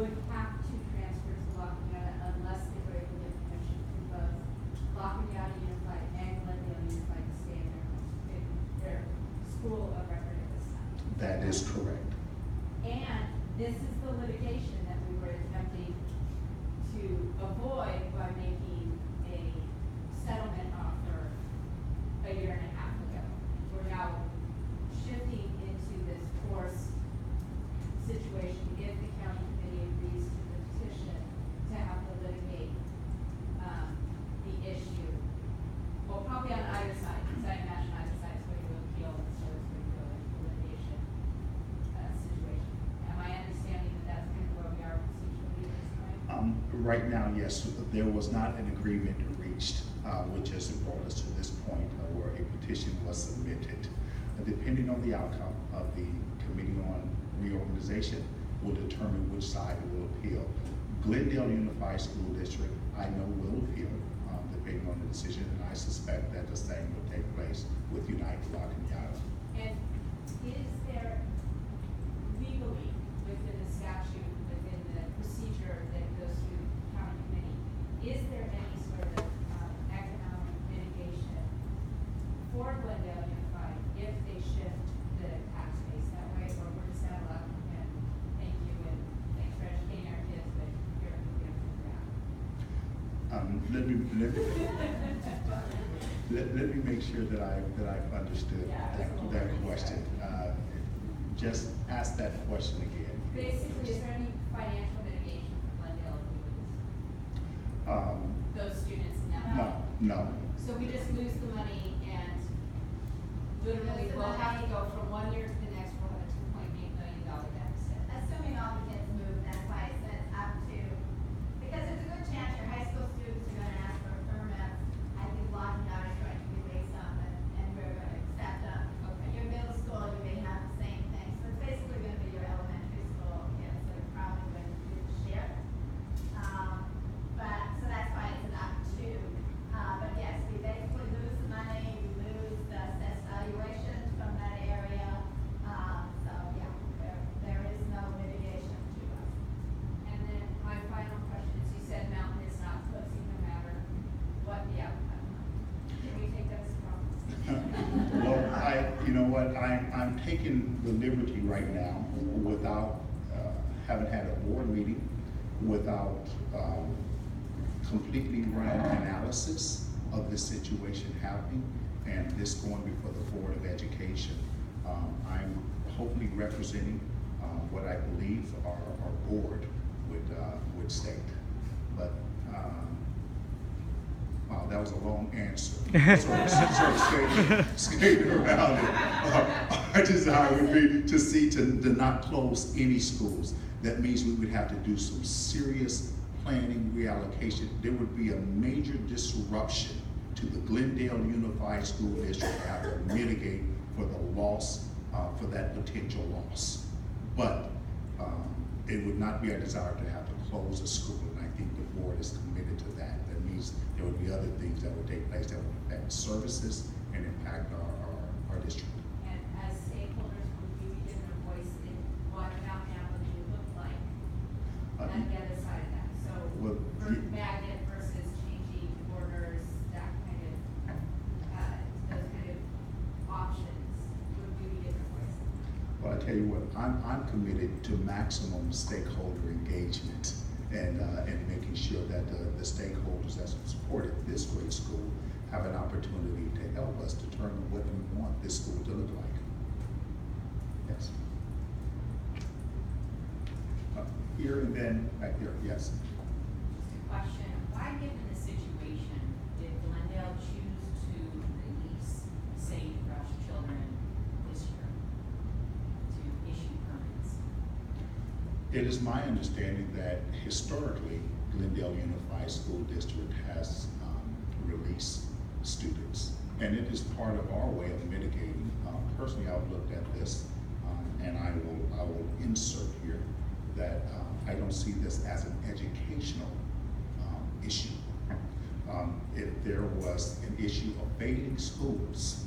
would have to transfer to La Cañada unless they were able to get permission from both La Cañada Unified and Glendale Unified to stay in their school of record at this time. That is correct. And this is the litigation that we were attempting to avoid by making a settlement offer a year and a half ago. We're now shifting into this forced situation if the county committee agrees to the petition to have to litigate the issue. Well, probably on either side, because I imagine either side is going to appeal and so it's going to go into litigation situation. Am I understanding that that's kind of where we are procedurally at this point? Right now, yes, there was not an agreement reached, which has brought us to this point where a petition was submitted. Depending on the outcome of the Committee on Reorganization will determine which side will appeal. Glendale Unified School District, I know will appeal, depending on the decision, and I suspect that the same will take place with United La Cañada. And is there legally within the statute, within the procedure that goes through the county committee, is there any sort of economic mitigation for Glendale Unified if they shift the tax base that way, or we're just gonna let them in? Thank you, and thanks for educating our kids, but you're gonna figure out. Let me make sure that I've understood that question. Just ask that question again. Basically, is there any financial mitigation for Glendale if we lose those students now? No. So we just lose the money and literally we'll have to go from 1 year to the next, we'll have a $2.8 million deficit. Assuming all the kids move, that's why it says up to, because there's a good chance your high school students are gonna ask for a permit. I think locking out is going to release them and we're gonna accept them. Okay. Your middle school, you may have the same thing, so it's basically gonna be your elementary school kids that are probably going to do the shift. So that's why it's an up to. But yes, we basically lose the money, we lose the assessed valuations from that area. So yeah, there is no mitigation to us. And then my final question is, you said Mountain is not closing no matter what the outcome. Can we take that as a problem? Well, you know what, I'm taking the liberty right now without having had a board meeting, without completely running analysis of this situation happening and this going before the Board of Education. I'm hopefully representing what I believe our board would state. But wow, that was a long answer. Sort of skating around it. Our desire would be to not close any schools. That means we would have to do some serious planning, reallocation. There would be a major disruption to the Glendale Unified School District to have to mitigate for the loss, for that potential loss. But it would not be our desire to have to close a school, and I think the board is committed to that. That means there would be other things that would take place that would affect services and impact our district. And as stakeholders, would you be given a voice in what Mountain Avenue looked like on the other side of that? So Well, magnet versus changing borders, that kind of, those kind of options, would you be given a voice? Well, I tell you what, I'm committed to maximum stakeholder engagement and making sure that the stakeholders that supported this great school have an opportunity to help us determine what we want this school to look like. Yes. Here and then back here, yes. Question, why given the situation did Glendale choose to release sagebrush children this year to issue permits? It is my understanding that historically, Glendale Unified School District has released students, and it is part of our way of mitigating. Personally, I've looked at this, and I will insert here that I don't see this as an educational issue. If there was an issue of failing schools,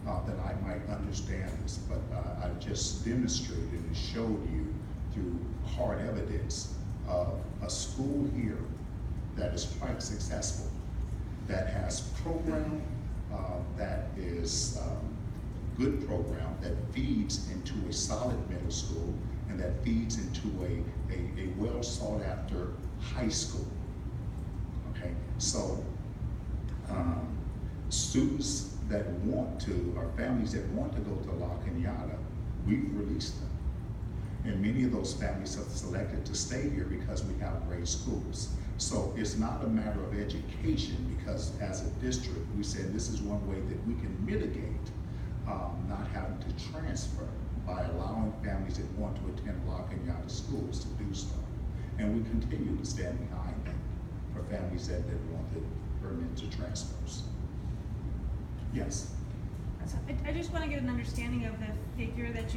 then I might understand this, but I just demonstrated and showed you through hard evidence of a school here that is quite successful, that has program that is good program, that feeds into a solid middle school, and that feeds into a well sought after high school. Okay, so students that want to, or families that want to go to La Cañada, we've released them. And many of those families have selected to stay here because we have great schools. So it's not a matter of education, because as a district, we said this is one way that we can mitigate not having to transfer by allowing families that want to attend La Cañada schools to do so. And we continue to stand behind that for families that want the permit to transfers. Yes. So I just want to get an understanding of the figure that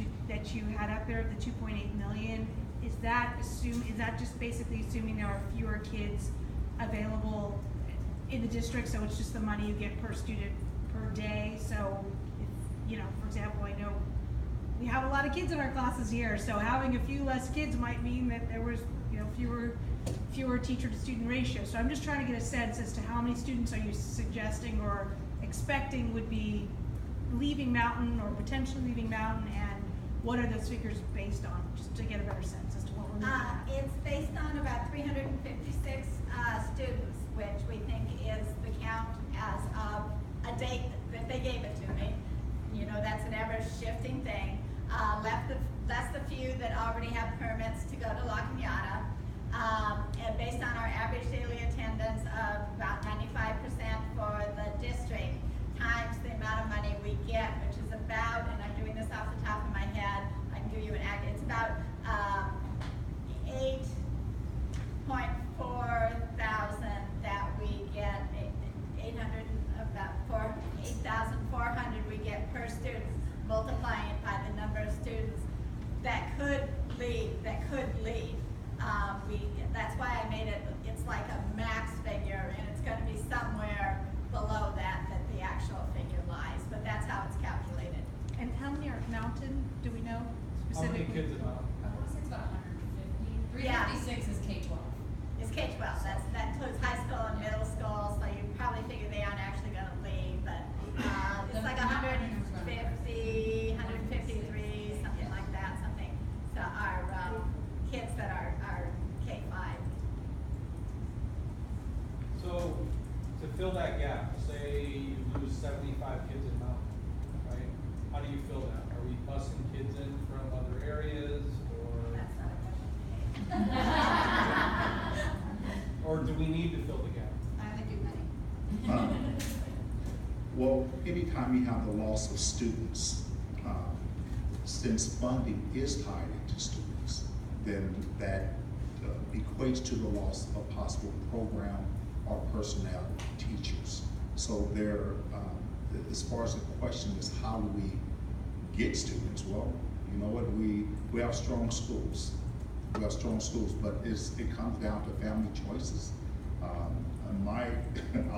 you had up there, the 2.8 million. Is that just basically assuming there are fewer kids available in the district, so it's just the money you get per student per day? So, if, for example, I know we have a lot of kids in our classes here, so having a few less kids might mean that there was, fewer teacher to student ratio. So I'm just trying to get a sense as to how many students are you suggesting or expecting would be leaving Mountain or potentially leaving Mountain, and what are those figures based on, just to get a better sense as to what we're looking at. It's based on about 356 students, which we think is the count as of a date that they gave it to me. That's an ever shifting thing. Less the few that already have permits to go to La Cañada. And based on our average daily attendance of about 95% for the district, times the amount of money we get, which is about, and I'm doing this off the top of my head, I can give you an accurate, it's about 8.4 thousand that we get, 8,400 we get per student, multiplying it by the number of students that could leave. That's why I made it, it's like a max figure, and it's gonna be somewhere below that the actual figure lies, but that's how it's calculated. And how many are at Mountain, do we know How many specifically? kids about? I want to say it's about 150. Yeah. 356 is K-12. It's K-12, that includes high school and middle school, so you probably figure they aren't actually gonna leave, but, it's like 153, something like that, so our, kids that are K-5. So, to fill that gap, say you lose 75 kids in Mountain, right? How do you fill that? Are we busing kids in from other areas, That's not a question. or do we need to fill the gap? I think you may. Well, anytime you have the loss of students, since funding is tied into students, then that equates to the loss of possible program or personnel, teachers. So there, as far as the question is how do we get students? Well, you know what, we have strong schools. We have strong schools, but it comes down to family choices. I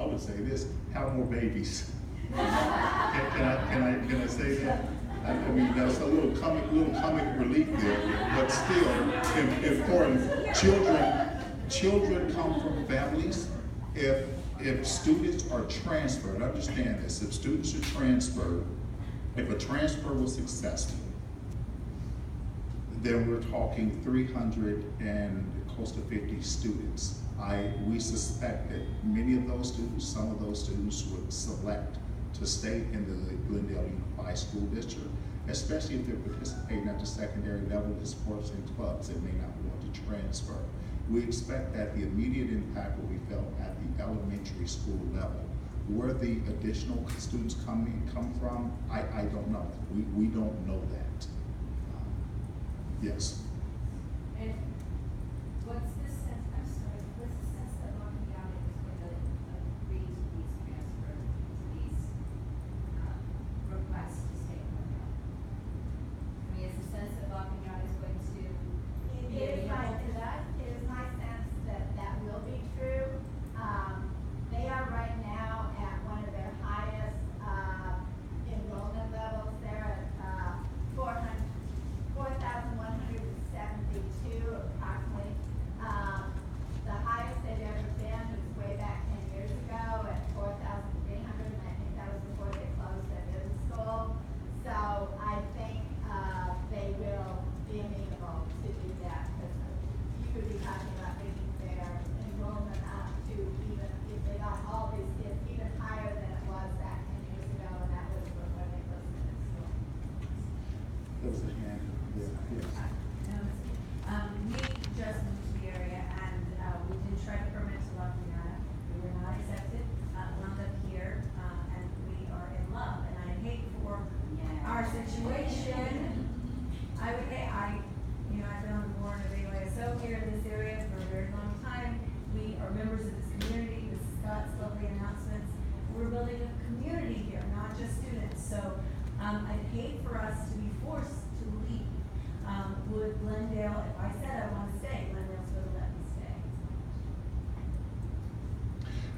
would say this, have more babies. Can I say that? I mean, that's a little comic relief there, but still important. Children come from families. If students are transferred, understand this, if students are transferred, if a transfer was successful, then we're talking 300 and close to 50 students. We suspect that many of those students, some of those students would select to stay in the Glendale Unified School District, especially if they're participating at the secondary level in sports and clubs and may not want to transfer. We expect that the immediate impact will be felt at the elementary school level. Where the additional students come from, I don't know. We don't know that. Yes. And what's the sense, I'm sorry, what's the sense that locking out is going to agree to these transfer, to these requests to stay in Glendale? I mean, is the sense that locking out is going to be amenable to that? It is my sense that will be true. They are right now at one of their highest enrollment levels. They're at 4,172 approximately.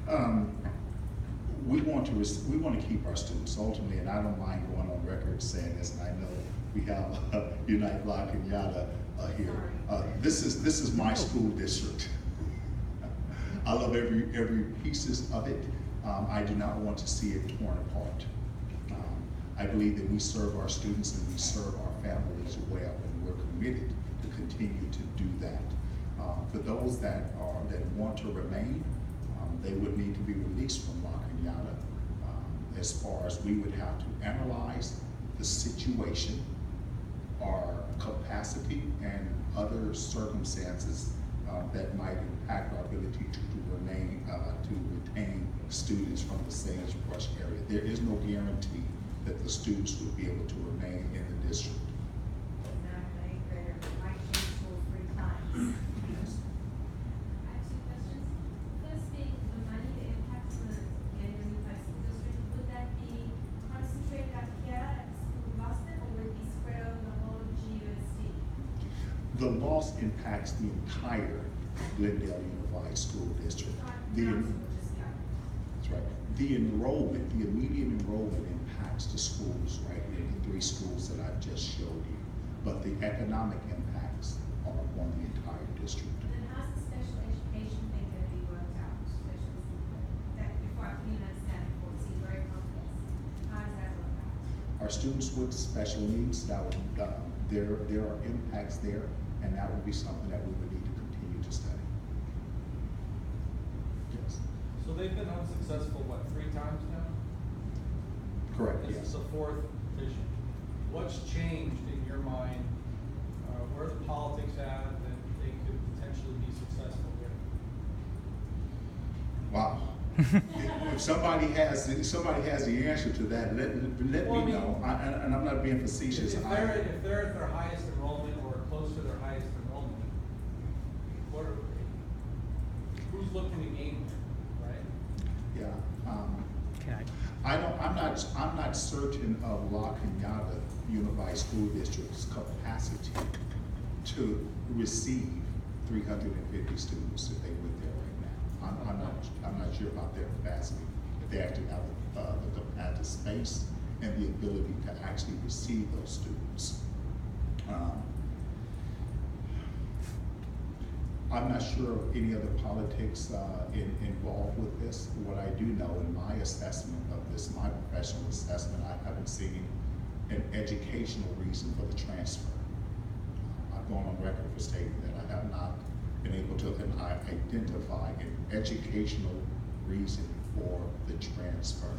We want to keep our students ultimately, and I don't mind going on record saying this, and I know we have Unite La Cañada here. This is my school district. I love every pieces of it. I do not want to see it torn apart. I believe that we serve our students and we serve our families well, and we're committed to continue to do that. For those that want to remain, they would need to be released from La Cañada. As far as we would have to analyze the situation, our capacity, and other circumstances that might impact our ability to remain, to retain students from the Sagebrush area. There is no guarantee that the students would be able to remain in the district. Exactly, there might change schools 3 times. I have 2 questions. First being the money, the impact on the Canyon Unified School District, would that be concentrated up here at the school of Boston, or would it be spread over the whole GUSD? The loss impacts the entire Glendale Unified School District. That's right. The enrollment, the immediate enrollment impacts the schools, right, in the 3 schools that I've just showed you. But the economic impacts are on the entire district. Then how's the special education thing gonna be worked out? That before I can understand it, it seems very complex. How does that work out? Our students with special needs, that would, there are impacts there, and that would be something that we would need to continue to study. Yes. So they've been unsuccessful, what, 3 times now? Correct, This yes. is the 4th petition. What's changed in your mind? Where are the politics at that they could potentially be successful here? Wow. If somebody has the answer to that, let Well, I me mean, know. And I'm not being facetious. If they're at their highest enrollment or close to their highest enrollment, who's looking to gain there, right? Yeah. Okay. I'm not certain of La Cañada Unified School District's capacity to receive 350 students if they went there right now. I'm not sure about their capacity. If they actually have the space and the ability to actually receive those students. I'm not sure of any other politics involved with this. What I do know in my assessment of this, my professional assessment, I haven't seen an educational reason for the transfer. I've gone on record for stating that I have not been able to identify an educational reason for the transfer.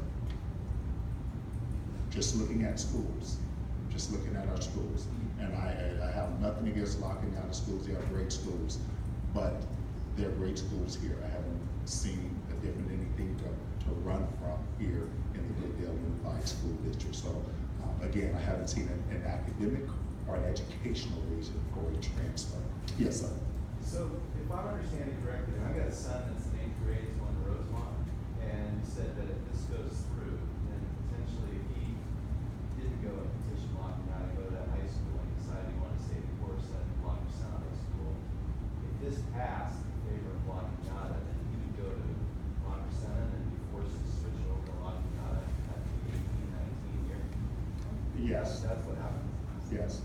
Just looking at schools, just looking at our schools. And I have nothing against locking out of schools, they are great schools, but they're great schools here. I haven't seen a different anything to run from here in the Glendale Unified School District. So again, I haven't seen an academic or an educational reason for a transfer. Yes, sir. So if I'm understanding correctly, I've got a son that's in 8th grade, he's going to Rosemont, and he said that if this goes through, then potentially if he didn't go and petition La Cañada, go to that high school and decided he wanted to stay the course at La Cañada High School, if this passed in favor of La Cañada, then he would go to La Cañada and be forced to switch over to La Cañada at the 18, 19 year. Yes. That's what happens. Yes.